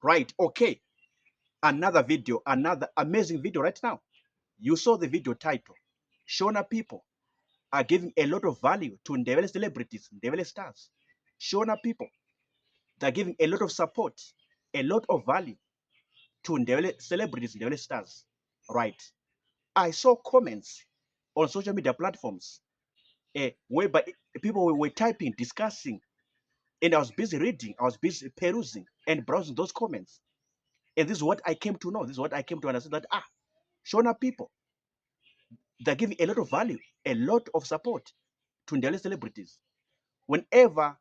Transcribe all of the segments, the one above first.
Right, okay. Another video, another amazing video right now. You saw the video title. Shona people are giving a lot of value to Ndebele celebrities, Ndebele stars. Shona people, they're giving a lot of support, a lot of value to Ndebele celebrities, Ndebele stars. Right. I saw comments on social media platforms whereby people were typing, discussing, and I was busy reading, I was busy perusing and browsing those comments. And this is what I came to know. This is what I came to understand that Shona people, they're giving a lot of value, a lot of support to Ndebele celebrities. Whenever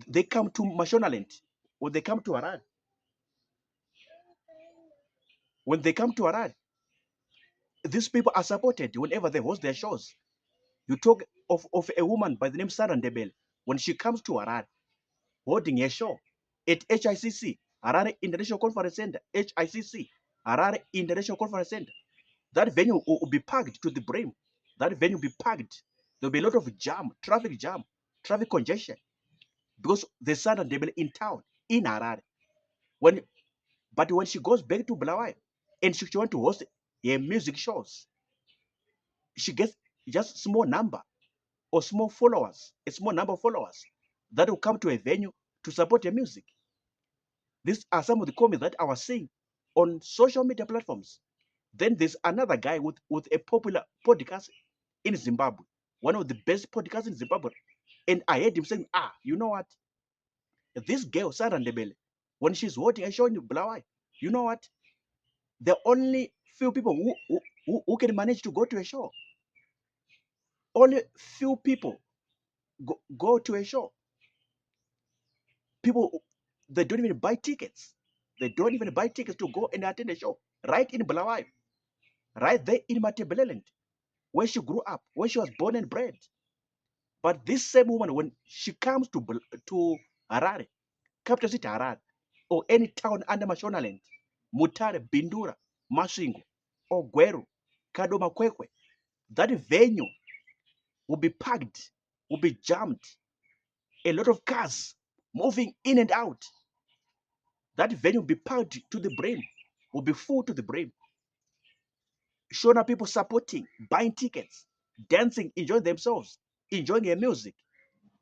they come to Mashonaland or they come to Harare, when they come to Harare, these people are supported whenever they host their shows. You talk of a woman by the name Sarah Ndebele. When she comes to Harare, holding a show at HICC, Harare International Conference Center, HICC, Harare International Conference Center, that venue will be packed to the brim. That venue will be packed. There'll be a lot of jam, traffic congestion, because there's Sarah Ndebele in town, in Harare. But when she goes back to Bulawayo and she wants to host her music shows, she gets just small number or small followers, a small number of followers that will come to a venue to support her music. These are some of the comments that I was seeing on social media platforms. Then there's another guy with a popular podcast in Zimbabwe, one of the best podcasts in Zimbabwe. And I heard him saying, you know what? This girl, Sarah Ndebele, when she's watching a show in Bulawayo, you know what? There are only few people who can manage to go to a show. Only few people go to a show. People, they don't even buy tickets. They don't even buy tickets to go and attend a show. Right in Bulawayo. Right there in Matebeleland, where she grew up, where she was born and bred. But this same woman, when she comes to Harare, capital city Harare, or any town under Mashonaland, Mutare, Bindura, Mashingo, or Gweru, Kadoma Kwekwe, that venue will be packed, will be jammed. A lot of cars moving in and out. That venue will be packed to the brim, will be full to the brim. Shona people supporting, buying tickets, dancing, enjoying themselves, enjoying their music,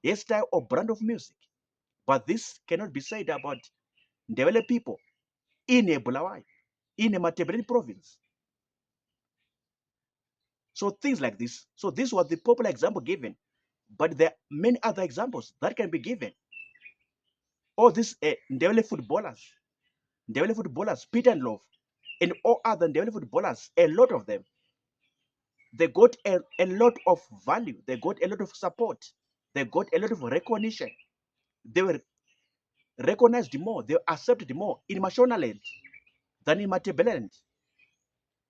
their style or brand of music. But this cannot be said about Ndebele people in a Bulawayo, in a Matebele province. So things like this. So this was the popular example given. But there are many other examples that can be given. All these Ndebele footballers, Peter and Love, and all other Ndebele footballers, a lot of them, they got a lot of value. They got a lot of support. They got a lot of recognition. They were recognized more. They were accepted more in Mashonaland than in Matebeleland.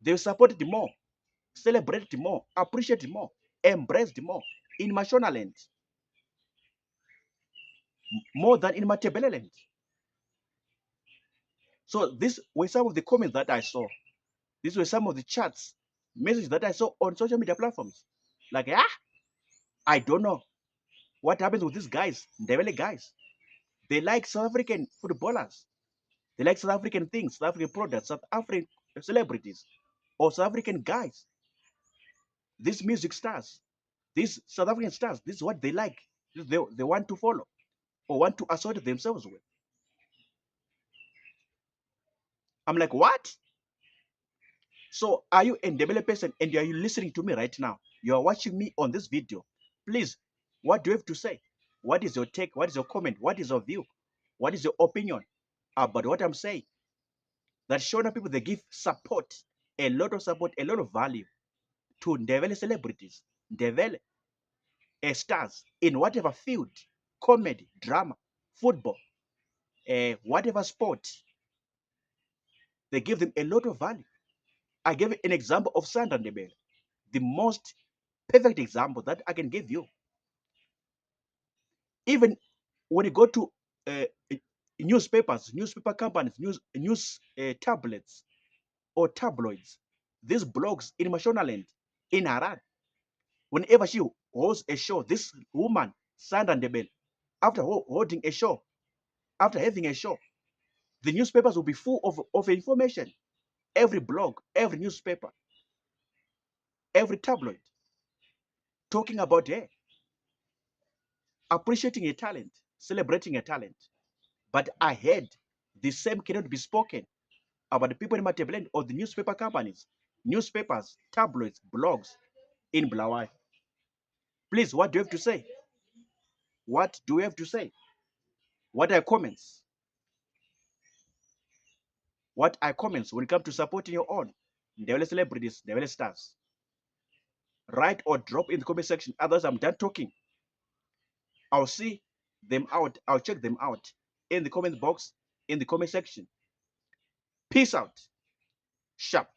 They were supported more, celebrated more, appreciated more, embraced more in Mashonaland more than in Matebeleland. So these were some of the comments that I saw. These were some of the chats, messages that I saw on social media platforms. Like, I don't know what happens with these guys, Ndebele guys. They like South African footballers. They like South African things, South African products, South African celebrities, or South African guys. These music stars, these South African stars, this is what they like. They want to follow or want to associate themselves with. I'm like, what? So are you a Ndebele person and are you listening to me right now? You are watching me on this video. Please, what do you have to say? What is your take? What is your comment? What is your view? What is your opinion about what I'm saying? That Shona people, they give support, a lot of support, a lot of value to Ndebele celebrities, Ndebele stars in whatever field, comedy, drama, football, whatever sport. They give them a lot of value. I gave an example of Sandra Ndebele, the most perfect example that I can give you. Even when you go to uh, newspapers, newspaper companies, news tablets or tabloids, these blogs in Mashonaland, in Harare. Whenever she holds a show, this woman, Sandra Ndebele, after holding a show, after having a show, the newspapers will be full of information. Every blog, every newspaper, every tabloid talking about her, appreciating her talent, celebrating her talent. But I heard the same cannot be spoken about the people in Matebele or the newspaper companies, newspapers, tabloids, blogs in Bulawayo. Please, what do you have to say? What do you have to say? What are your comments? What are comments when it comes to supporting your own Ndebele celebrities, Ndebele stars? Write or drop in the comment section. Others, I'm done talking. I'll see them out. I'll check them out in the comment box, in the comment section. Peace out. Sharp.